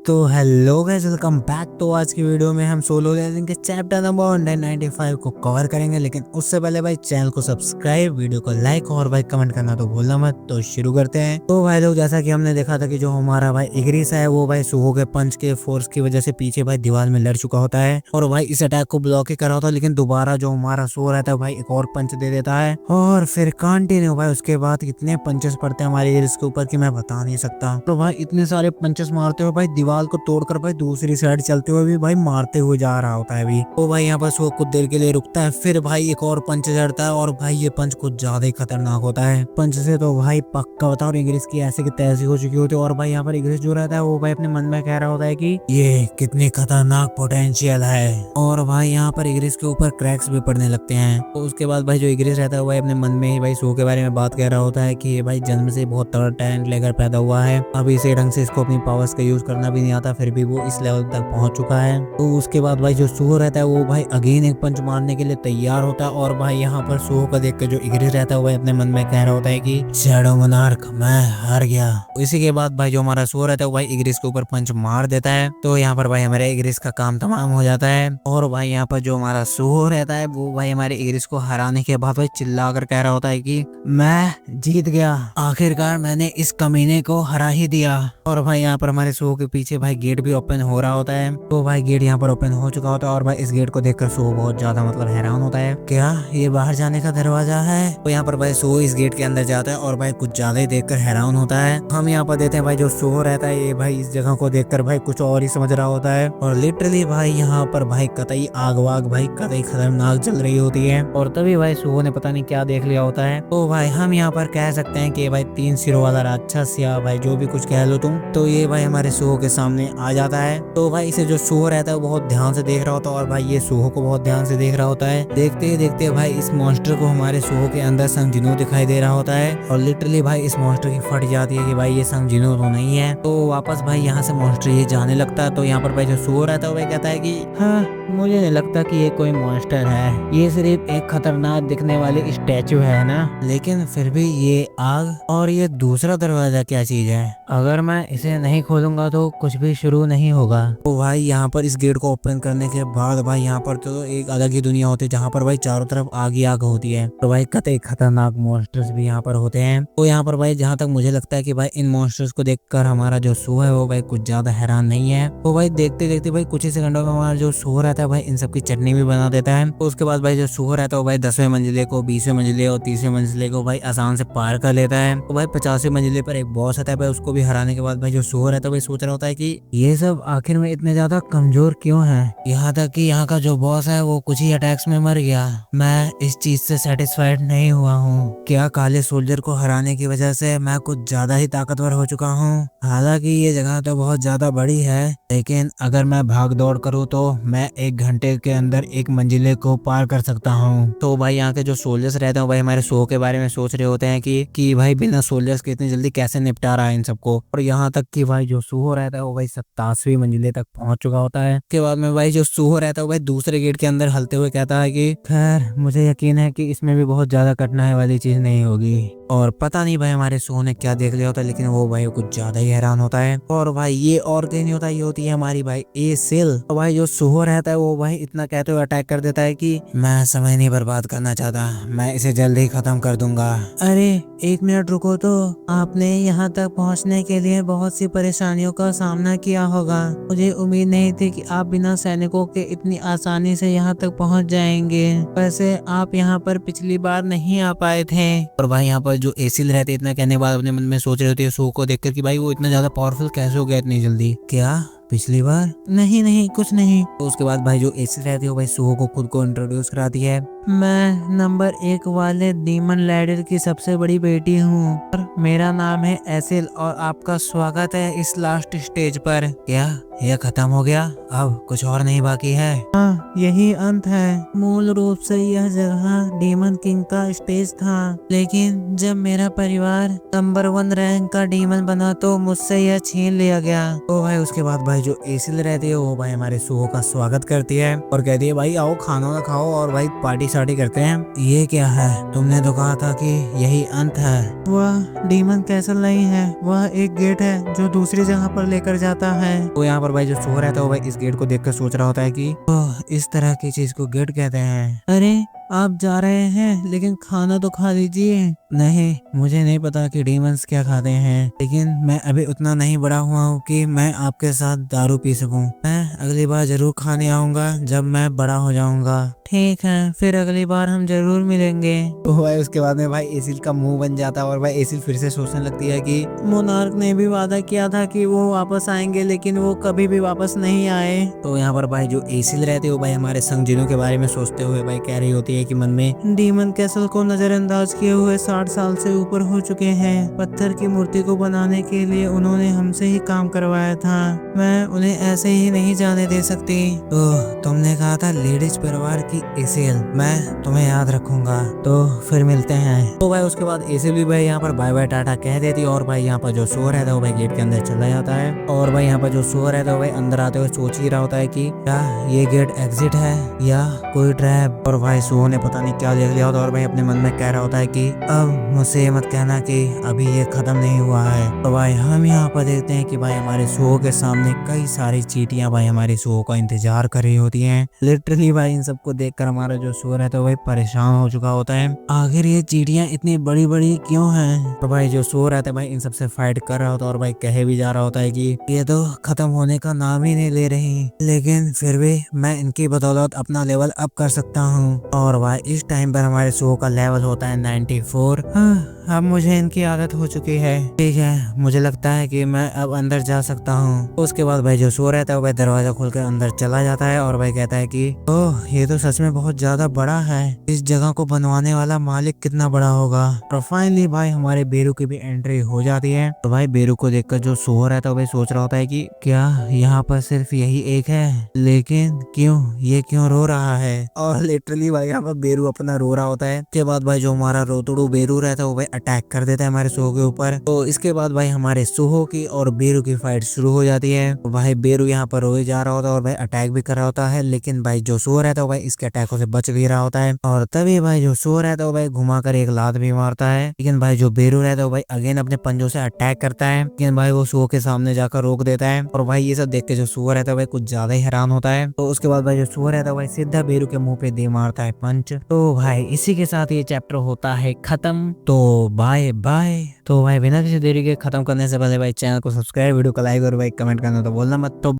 तो hello guys, welcome back. तो आज की वीडियो में हम सोलो लेवलिंग के चैप्टर नंबर 195 को कवर करेंगे, लेकिन उससे पहले भाई चैनल को सब्सक्राइब, वीडियो को लाइक और भाई कमेंट करना तो भूलना मत। तो शुरू करते हैं। तो भाई लोग, जैसा कि हमने देखा था कि जो हमारा भाई इग्रिस है वो भाई सुहो के पंच के फोर्स की वजह से पीछे भाई दीवार में लड़ चुका होता है और भाई इस अटैक को ब्लॉक ही करा होता है, लेकिन दोबारा जो हमारा सुहो रहता है भाई एक और पंच दे देता है और फिर कंटिन्यू भाई उसके बाद इतने पंचेस पड़ते हैं हमारे इग्रिस के ऊपर कि मैं बता नहीं सकता। तो भाई इतने सारे पंचेस मारते हुए भाई दीवार को तोड़कर भाई दूसरी साइड चलते हुए भी भाई मारते हुए जा रहा होता है भी। तो भाई यहाँ पर वो कुछ देर के लिए रुकता है, फिर भाई एक और पंच चढ़ता है और भाई ये पंच कुछ ज्यादा ही खतरनाक होता है। पंच से तो भाई पक्का होता है और इग्रिस की ऐसे की तैसी हो चुकी होती है। और भाई यहाँ पर इग्रिस जो रहता है वो भाई अपने मन में कह रहा होता है कि ये कितनी खतरनाक पोटेंशियल है। और भाई यहाँ पर इग्रिस के ऊपर क्रैक्स भी पड़ने लगते हैं। तो उसके बाद भाई जो इग्रिस रहता है वो भाई अपने मन में ही भाई सो के बारे में बात कह रहा होता है कि ये भाई जन्म से बहुत तगड़ा टैलेंट लेकर पैदा हुआ है, अभी इसे ढंग से इसको अपनी पावर्स का यूज करना भी नहीं आता, फिर भी वो इस लेवल तक पहुंच चुका है। तो उसके बाद भाई जो सुहो रहता है वो भाई अगेन एक पंच मारने के लिए तैयार होता है। और भाई यहाँ पर सुहो को देख कर जो इग्रिस रहता है वो भाई अपने मन में कह रहा होता है कि शैडो मोनार्क मैं हार गया। इसी के बाद भाई जो हमारा सुहो रहता है वो भाई इग्रिस के ऊपर पंच मार देता है। तो यहाँ पर भाई हमारे इग्रिस का काम तमाम हो जाता है। और भाई यहाँ पर जो हमारा सुहो रहता है वो भाई हमारे इग्रिस को हराने के बाद भाई चिल्ला कर कह रहा होता है कि मैं जीत गया, आखिरकार मैंने इस कमीने को हरा ही दिया। और भाई यहाँ पर हमारे सुहो के पीछे भाई गेट भी ओपन हो रहा होता है। तो भाई गेट यहाँ पर ओपन हो चुका होता है और भाई इस गेट को देखकर सुहो बहुत ज्यादा मतलब हैरान होता है, क्या ये बाहर जाने का दरवाजा है। तो यहाँ पर भाई सुहो इस गेट के अंदर जाता है और भाई कुछ ज्यादा ही देखकर हैरान होता है। हम यहाँ पर देते हैं भाई जो सुहो रहता है ये भाई इस जगह को देखकर भाई कुछ और ही समझ रहा होता है। और लिटरली भाई यहाँ पर भाई कतई आग वाग भाई कतई खतरनाक चल रही होती है। और तभी भाई सुहो ने पता नहीं क्या देख लिया होता है। तो भाई हम यहाँ पर कह सकते हैं कि भाई 3 सिरों वाला राक्षस या भाई जो भी कुछ कह लो तुम, तो ये भाई हमारे सुहो के सामने आ जाता है। तो भाई इसे जो सुहो रहता है वो बहुत ध्यान से देख रहा होता है और भाई ये सुहो को बहुत ध्यान से देख रहा होता है। देखते ही देखते भाई इस मॉन्स्टर को हमारे सुहो के अंदर संजीनो दिखाई दे रहा होता है और लिटरली भाई इस मॉन्स्टर की फट जाती है कि भाई ये संजीनो तो नहीं है। तो वापस भाई यहाँ से मॉन्स्टर ये जाने लगता है। तो यहाँ पर भाई जो सुहो रहता है वो कहता है कि हाँ, मुझे नहीं लगता कि ये कोई मॉन्स्टर है, ये सिर्फ एक खतरनाक दिखने वाली स्टैचू है ना, लेकिन फिर भी ये आग और ये दूसरा दरवाजा क्या चीज है, अगर मैं इसे नहीं खोलूंगा तो कुछ भी शुरू नहीं होगा। तो भाई यहाँ पर इस गेट को ओपन करने के बाद भाई यहाँ पर तो एक अलग ही दुनिया होती है जहाँ पर भाई चारों तरफ आग ही आग होती है। तो भाई कतई खतरनाक मॉन्स्टर्स भी यहाँ पर होते हैं। तो यहाँ पर भाई जहाँ तक मुझे लगता है कि भाई इन मॉन्स्टर्स को देखकर हमारा जो सुहो है वो भाई कुछ ज्यादा हैरान नहीं है। तो भाई देखते देखते भाई कुछ ही सेकंडों में हमारा जो सुहो रहता है भाई इन सबकी चटनी भी बना देता है। तो उसके बाद भाई जो सुहो रहता है वो भाई 10वें मंजिले को, 20वें मंजिले और 30वें मंजिले को भाई आसान से पार कर लेता है। तो भाई 50वें मंजिले पर एक बॉस आता है भाई, उसको भी हराने के बाद भाई जो सुहो रहता है भाई सोच रहा होता है कि ये सब आखिर में इतने ज्यादा कमजोर क्यों है, यहाँ तक कि यहाँ का जो बॉस है वो कुछ ही अटैक्स में मर गया। मैं इस चीज से सेटिस्फाइड नहीं हुआ हूँ, क्या काले सोल्जर को हराने की वजह से मैं कुछ ज्यादा ही ताकतवर हो चुका हूँ। हालांकि ये जगह तो बहुत ज्यादा बड़ी है, लेकिन अगर मैं भाग दौड़ करूँ तो मैं 1 घंटे के अंदर 1 मंजिले को पार कर सकता हूँ। तो भाई यहाँ के जो सोल्जर्स रहते हैं भाई हमारे सुहो के बारे में सोच रहे होते हैं कि भाई बिना सोल्जर्स के इतनी जल्दी कैसे निपटा रहा है इन सबको। और यहाँ तक कि भाई जो सुहो रहता है वो भाई 27वीं मंजिले तक पहुंच चुका होता है। उसके बाद में भाई जो सुहो रहता है वो भाई दूसरे गेट के अंदर हलते हुए कहता है कि खैर मुझे यकीन है कि इसमें भी बहुत ज्यादा कठिनाई वाली चीज नहीं होगी। और पता नहीं भाई हमारे सुहो ने क्या देख लिया होता है, लेकिन वो भाई कुछ ज्यादा ही हैरान होता है। और भाई ये और कहीं नहीं होता, ये होती है हमारी भाई एसिल। तो भाई जो सुहो रहता है वो भाई इतना कहते हुए अटैक कर देता है कि मैं समय नहीं बर्बाद करना चाहता, मैं इसे जल्दी ही खत्म कर दूंगा। अरे 1 मिनट रुको, तो आपने यहाँ तक पहुँचने के लिए बहुत सी परेशानियों का सामना किया होगा, मुझे उम्मीद नहीं थी कि आप बिना सैनिकों के इतनी आसानी से यहाँ तक पहुँच जाएंगे। वैसे आप यहाँ पर पिछली बार नहीं आ पाए थे। और भाई यहाँ पर जो एसिल रहते इतना कहने के बाद अपने मन में सोच रहे होते हैं सुहो को देखकर कि भाई वो इतना ज्यादा पावरफुल कैसे हो गया इतनी जल्दी, क्या पिछली बार? नहीं नहीं कुछ नहीं। तो उसके बाद भाई जो एसिल रहती है भाई सुहो को खुद को इंट्रोड्यूस कराती है, मैं नंबर 1 वाले डीमन लैडर की सबसे बड़ी बेटी हूँ और मेरा नाम है एसिल और आपका स्वागत है इस लास्ट स्टेज पर। क्या ये खत्म हो गया, अब कुछ और नहीं बाकी है। हाँ, यही अंत है। मूल रूप से यह जगह डीमन किंग का स्टेज था, लेकिन जब मेरा परिवार नंबर 1 रैंक का डीमन बना तो मुझसे यह छीन लिया गया। तो भाई उसके बाद भाई जो एसिल रहती है वो भाई हमारे सुहो का स्वागत करती है और कहती है भाई आओ खाना ना खाओ और भाई पार्टी शार्टी करते हैं। ये क्या है, तुमने तो कहा था कि यही अंत है। वह डीमन कैसल नहीं है, वह एक गेट है जो दूसरी जगह पर लेकर जाता है। तो यहाँ पर भाई जो सुहो रहता है वो भाई इस गेट को देखकर सोच रहा होता है कि ओह, इस तरह की चीज को गेट कहते हैं। अरे आप जा रहे हैं, लेकिन खाना तो खा लीजिए। नहीं, मुझे नहीं पता कि डीमंस क्या खाते हैं, लेकिन मैं अभी उतना नहीं बड़ा हुआ हूँ कि मैं आपके साथ दारू पी सकूं। मैं अगली बार जरूर खाने आऊंगा जब मैं बड़ा हो जाऊंगा। ठीक है, फिर अगली बार हम जरूर मिलेंगे। तो भाई उसके बाद में भाई एसिल का मुंह बन जाता है और भाई एसिल फिर से सोचने लगती है कि मोनार्क ने भी वादा किया था कि वो वापस आएंगे, लेकिन वो कभी भी वापस नहीं आए। तो यहाँ पर भाई जो एसिल रहते हो भाई हमारे संगजिनों के बारे में सोचते हुए भाई कह रही होती है कि मन में डीमन कैसल को नजरअंदाज किए हुए 60 साल से ऊपर हो चुके हैं। पत्थर की मूर्ति को बनाने के लिए उन्होंने हमसे ही काम करवाया था, मैं उन्हें ऐसे ही नहीं जाने दे सकती। तो तुमने कहा था लेडीज परिवार की एसिल, मैं तुम्हें याद रखूंगा। तो फिर मिलते हैं। तो भाई उसके बाद एसिल भी भाई यहाँ पर बाय बाय टाटा कह देती और भाई यहाँ पर जो सुहो रहता है वो भाई गेट के अंदर चला जाता है। और भाई यहाँ पर जो सुहो रहता है वो भाई अंदर आते हुए सोच ही रहा होता है कि क्या ये गेट एग्जिट है या कोई ट्रैप। और भाई सुहो ने पता नहीं क्या देख लिया होता और भाई अपने मन में कह रहा होता है कि अब मुझसे ये मत कहना कि अभी ये खत्म नहीं हुआ है। तो भाई हम यहाँ पर देखते हैं कि भाई हमारे सुहो के सामने कई सारी चींटियां भाई हमारे सुहो का इंतजार कर रही होती हैं। लिटरली भाई इन सबको देखकर हमारा जो सुहो रहता है भाई परेशान हो चुका होता है, आखिर ये चींटियां इतनी बड़ी बड़ी क्यों हैं। तो भाई जो सुहो रहता है भाई इन सबसे फाइट कर रहा होता है और भाई कहे भी जा रहा होता है कि ये तो खत्म होने का नाम ही नहीं ले रही, लेकिन फिर भी मैं इनकी बदौलत अपना लेवल अप कर सकता हूँ। और भाई इस टाइम पर हमारे सुहो का लेवल होता है 94। अब मुझे इनकी आदत हो चुकी है। ठीक है, मुझे लगता है कि मैं अब अंदर जा सकता हूँ। उसके बाद भाई जो सो रहता है भाई दरवाजा खोलकर अंदर चला जाता है और भाई कहता है कि ओह, ये तो सच में बहुत ज्यादा बड़ा है। इस जगह को बनवाने वाला मालिक कितना बड़ा होगा। और फाइनली भाई हमारे बेरू की भी एंट्री हो जाती है। तो भाई बेरू को देखकर जो सो रहता है भाई सोच रहा होता है कि क्या यहाँ पर सिर्फ यही एक है, लेकिन क्यों, ये क्यों रो रहा है। और लिटरली भाई यहाँ पर बेरू अपना रो रहा होता है। उसके बाद भाई जो हमारा रोतड़ू बेरू रहता है वो भाई अटैक कर देता है हमारे सुहो के ऊपर। तो इसके बाद भाई हमारे सुहो की और बेरू की फाइट शुरू हो जाती है। तो भाई बेरू यहाँ पर रोए जा रहा होता है और भाई अटैक भी कर रहा होता है, लेकिन भाई जो सुहो रहता है भाई इसके अटैकों से बच भी रहा होता है। और तभी भाई जो सुहो रहता है भाई घुमाकर एक लात भी मारता है, लेकिन भाई जो बेरू रहता है भाई अगेन अपने पंजों से अटैक करता है, लेकिन भाई वो सुहो के सामने जाकर रोक देता है। और भाई ये सब देख के जो सुहो रहता है भाई कुछ ज्यादा ही हैरान होता है। तो उसके बाद भाई जो सुहो रहता है भाई सीधा बेरू के मुंह पे दे मारता है पंच। तो भाई इसी के साथ ये चैप्टर होता है खत्म। तो बाय बाय। तो भाई बिना किसी देरी के खत्म करने से पहले भाई चैनल को सब्सक्राइब, वीडियो को लाइक और भाई कमेंट करना तो बोलना मत। तो